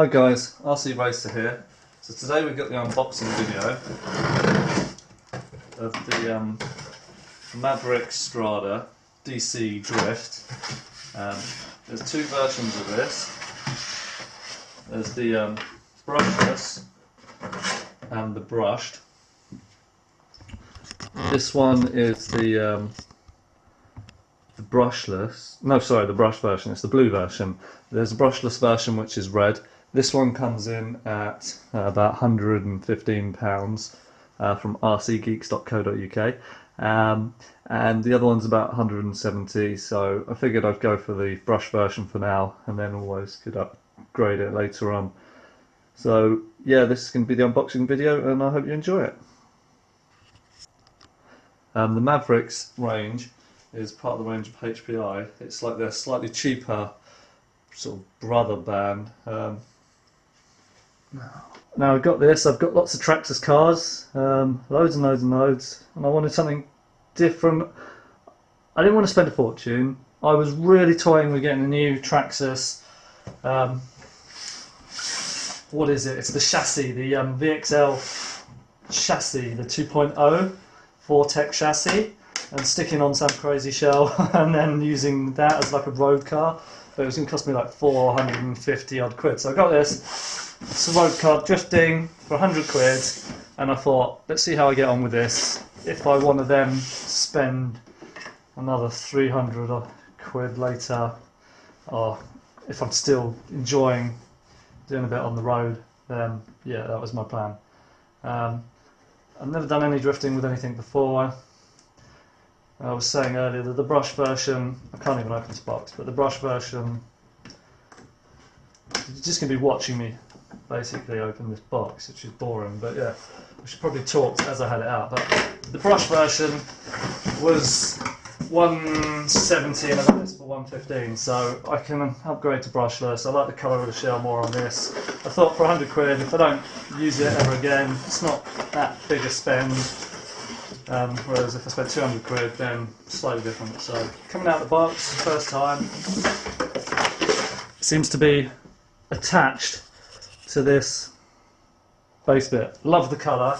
Hi guys, RC Racer here. So today we've got the unboxing video of the Maverick Strada DC Drift. There's two versions of this. There's the brushless and the brushed. This one is the brushless. No, sorry, the brush version. It's the blue version. There's a brushless version which is red. This one comes in at about £115 from rcgeeks.co.uk, and the other one's about 170. So I figured I'd go for the brush version for now, and then always could upgrade it later on. So yeah, this is going to be the unboxing video, and I hope you enjoy it. The Mavericks range is part of the range of HPI. It's like their slightly cheaper sort of brother band. Now I've got this, I've got lots of Traxxas cars, loads and loads and loads, and I wanted something different. I didn't want to spend a fortune. I was really toying with getting a new Traxxas, what is it? It's the chassis, the VXL chassis, the 2.0 Vortex chassis, and sticking on some crazy shell and then using that as like a road car. But it was going to cost me like 450 odd quid. So I got this. It's a road car drifting for 100 quid, and I thought, let's see how I get on with this. If I want to then spend another 300 quid later, or if I'm still enjoying doing a bit on the road, then yeah, that was my plan. I've never done any drifting with anything before. I was saying earlier that the brush version, I can't even open this box, but the brush version, you're just going to be watching me basically open this box, which is boring, but yeah, I should probably talk as I had it out. But the brush version was 170 and I've got this for 115, so I can upgrade to brushless. I like the colour of the shell more on this. I thought for 100 quid, if I don't use it ever again, it's not that big a spend. Whereas if I spend 200 quid, then slightly different. So coming out of the box, first time, it seems to be attached to this base bit. Love the colour,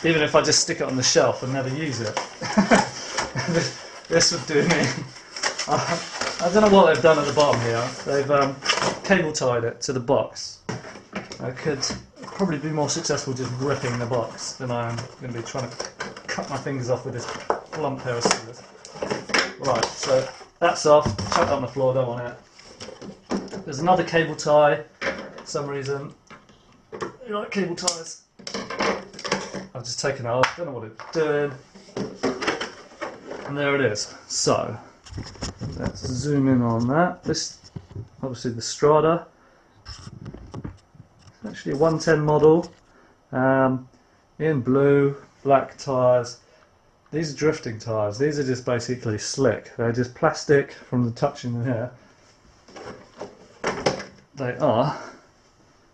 even if I just stick it on the shelf and never use it. This would do me. I don't know what they've done at the bottom here. They've cable tied it to the box. I could probably be more successful just ripping the box than I am going to be trying to cut my fingers off with this blunt pair of scissors. Right, so that's off, chucked on the floor, don't want it. There's another cable tie, for some reason. You like cable ties? I've just taken it off, don't know what it's doing. And there it is. So, let's zoom in on that. This, obviously the Strada. Actually a 110 model, in blue, black tyres. These are drifting tyres. These are just basically slick. They're just plastic from the touching here. They are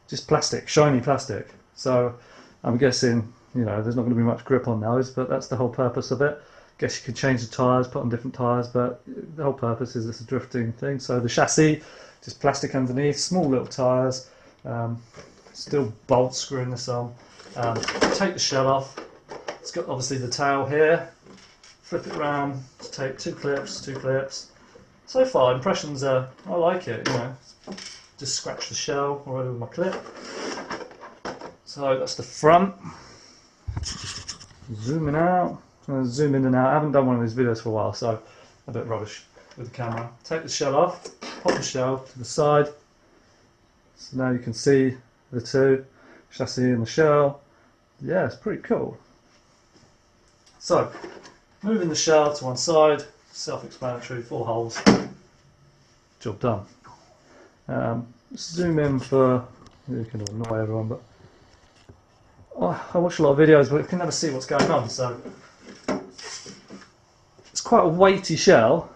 just plastic, shiny plastic. So I'm guessing, you know, there's not going to be much grip on those, but that's the whole purpose of it. Guess you could change the tyres, put on different tyres, but the whole purpose is it's a drifting thing. So the chassis, just plastic underneath, small little tyres. Still bolt screwing this on. Take the shell off. It's got obviously the tail here. Flip it around to take two clips. So far, impressions are, I like it, you know. Just scratch the shell already with my clip. So that's the front. Zooming out. Zoom in and out. I haven't done one of these videos for a while, so a bit rubbish with the camera. Take the shell off. Pop the shell to the side. So now you can see the two, chassis and the shell. Yeah, it's pretty cool. So, moving the shell to one side, self-explanatory, 4 holes, job done. Zoom in for, you can annoy everyone, but I watch a lot of videos but you can never see what's going on, so it's quite a weighty shell.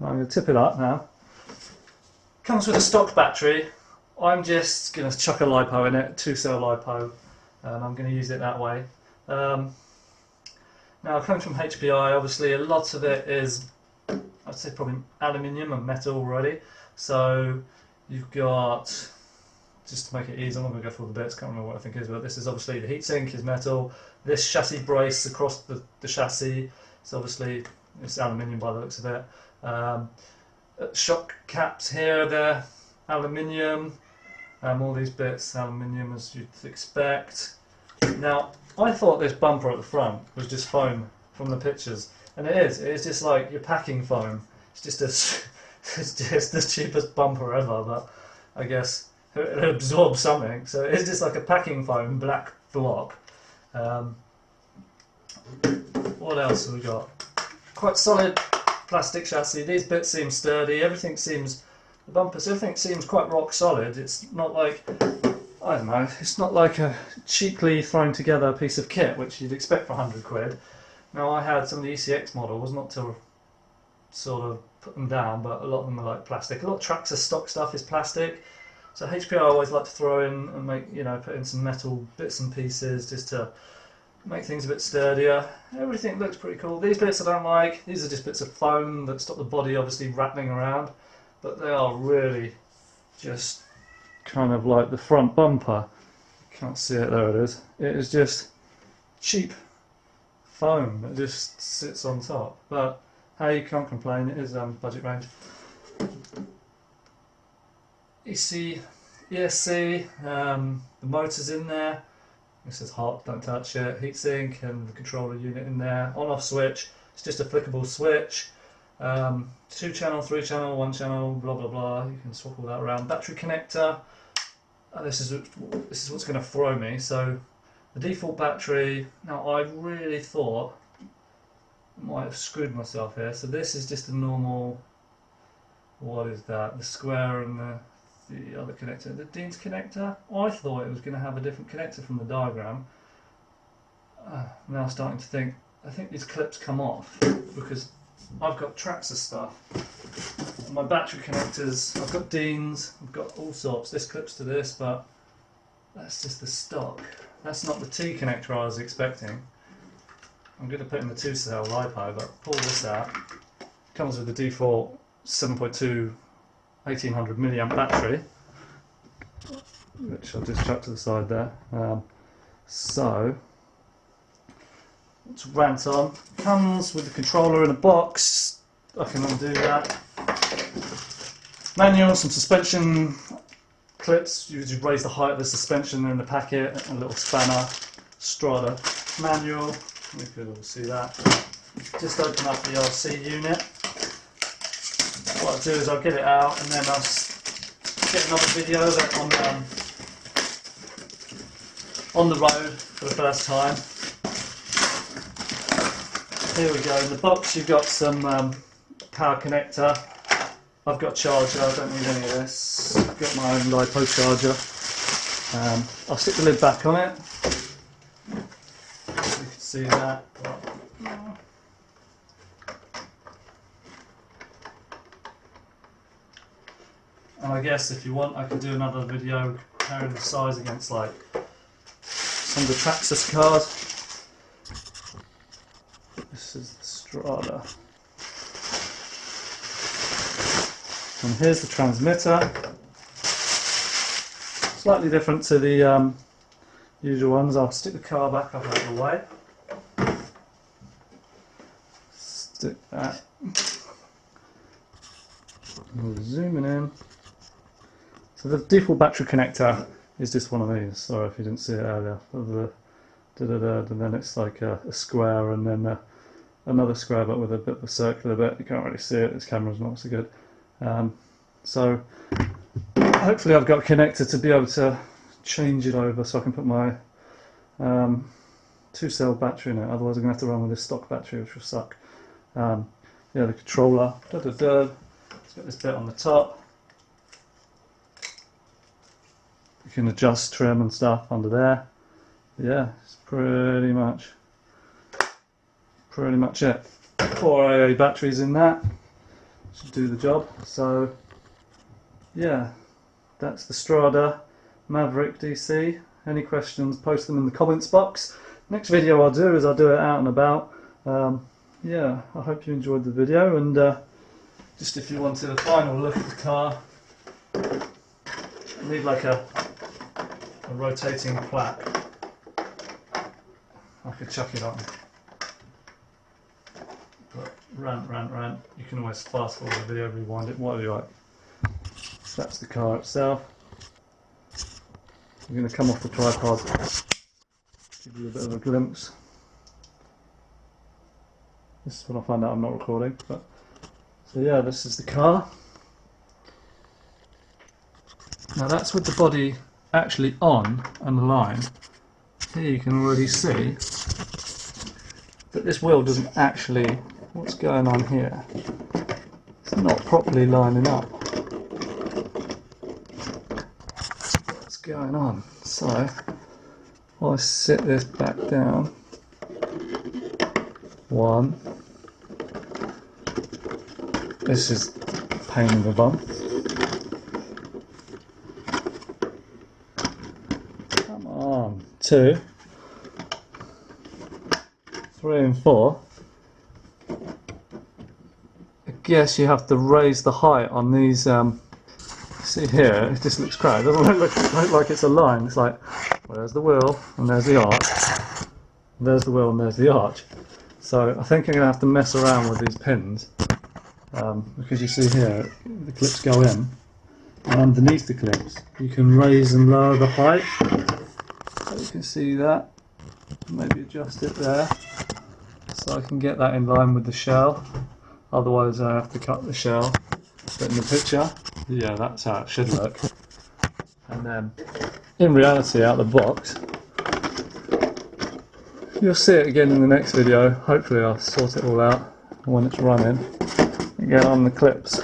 I'm going to tip it up now. Comes with a stock battery. I'm just going to chuck a LiPo in it, 2-cell LiPo, and I'm going to use it that way. Now, coming from HPI, obviously a lot of it is, I'd say probably aluminium and metal already, so You've got, just to make it easy, I'm not going to go through all the bits, can't remember what I think it is, but this is obviously the heatsink is metal. This chassis brace across the chassis, it's obviously, it's aluminium by the looks of it. Shock caps here, they're aluminium. All these bits, aluminium as you'd expect. Now, I thought this bumper at the front was just foam from the pictures, and it is just like your packing foam. It's just it's just the cheapest bumper ever, but I guess it absorbs something, so it's just like a packing foam black block. What else have we got? Quite solid plastic chassis. These bits seem sturdy, everything seems, the bumpers, everything seems quite rock solid. It's not like, I don't know, it's not like a cheaply thrown together piece of kit which you'd expect for 100 quid. Now, I had some of the ECX models, not to sort of put them down, but a lot of them are like plastic. A lot of Traxxas stock stuff is plastic, so HPI I always like to throw in and make, you know, put in some metal bits and pieces just to make things a bit sturdier. Everything looks pretty cool. These bits I don't like. These are just bits of foam that stop the body obviously rattling around, but they are really just kind of like the front bumper. Can't see it, there it is. It is just cheap foam that just sits on top, but hey, you can't complain, it is budget range. ESC, the motor's in there. This is hot, don't touch it. Heatsink and the controller unit in there. On-off switch, it's just a flickable switch. 2 channel, 3 channel, 1 channel, blah blah blah. You can swap all that around. Battery connector. This is what's going to throw me. So the default battery. Now I really thought I might have screwed myself here. So this is just a normal. What is that? The square and the other connector, the Dean's connector. I thought it was going to have a different connector from the diagram. Now I'm starting to think, I think these clips come off because I've got Traxxas stuff. And my battery connectors, I've got Dean's, I've got all sorts. This clips to this, but that's just the stock. That's not the T connector I was expecting. I'm going to put in the 2-cell LiPo, but pull this out. It comes with the default 7.2 1800 milliamp battery, which I'll just chuck to the side there. So let's rant on. Comes with the controller in a box. I can undo that. Manual, some suspension clips. You just raise the height of the suspension in the packet. A little spanner. Strada manual. You could all see that. Just open up the RC unit. What I'll do is I'll get it out and then I'll get another video of it on the road for the first time. Here we go. In the box you've got some power connector. I've got a charger, I don't need any of this. I've got my own LiPo charger. I'll stick the lid back on it. You can see that. And I guess if you want, I can do another video comparing the size against like some of the Traxxas cars. This is the Strada. And here's the transmitter. Slightly different to the usual ones. I'll stick the car back up out of the way. Stick that. We're zooming in. So the default battery connector is just one of these. Sorry if you didn't see it earlier. And then it's like a square and then another square but with a bit of a circular bit. You can't really see it, this camera's not so good. So hopefully I've got a connector to be able to change it over so I can put my 2-cell battery in it, otherwise I'm going to have to run with this stock battery, which will suck. Yeah, the controller, it's got this bit on the top. You can adjust trim and stuff under there. Yeah, it's pretty much it. 4 AA batteries in that should do the job. So yeah, that's the Strada Maverick DC. Any questions, post them in the comments box. Next video I'll do is I'll do it out and about. Yeah, I hope you enjoyed the video, and just if you wanted a final look at the car, need like a rotating plaque. I could chuck it on. But rant. You can always fast forward the video, rewind it, whatever you like. So that's the car itself. I'm going to come off the tripod, give you a bit of a glimpse. This is when I find out I'm not recording. But so yeah, this is the car. Now that's with the body actually on and aligned. Here you can already see that this wheel doesn't actually, what's going on here? It's not properly lining up. What's going on? So, I sit this back down. One. This is a pain in the bum. Come on. 2, 3 and 4. I guess you have to raise the height on these. See here, it just looks crap. It doesn't look like it's a line. It's like, well, there's the wheel and there's the arch. There's the wheel and there's the arch. So I think I'm going to have to mess around with these pins because you see here the clips go in, and underneath the clips you can raise and lower the height. So you can see that. Maybe adjust it there so I can get that in line with the shell. Otherwise I have to cut the shell. But in the picture, yeah, that's how it should look. And then in reality, out the box, you'll see it again in the next video. Hopefully I'll sort it all out when it's running. Again on the clips.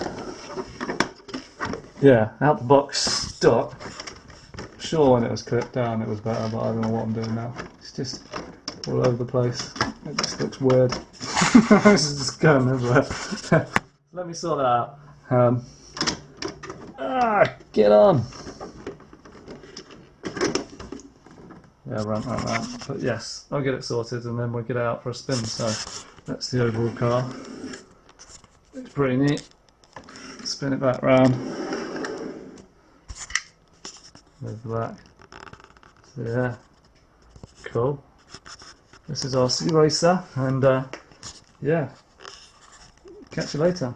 Yeah, out the box stock. Sure, when it was clipped down it was better, but I don't know what I'm doing now. It's just all over the place. It just looks weird. This is just going everywhere. Let me sort that out. Get on! Yeah, rant. But yes, I'll get it sorted and then we'll get it out for a spin. So that's the overall car. It's pretty neat. Spin it back round. There's the back. So yeah, cool. This is our Sea Racer, and yeah, catch you later.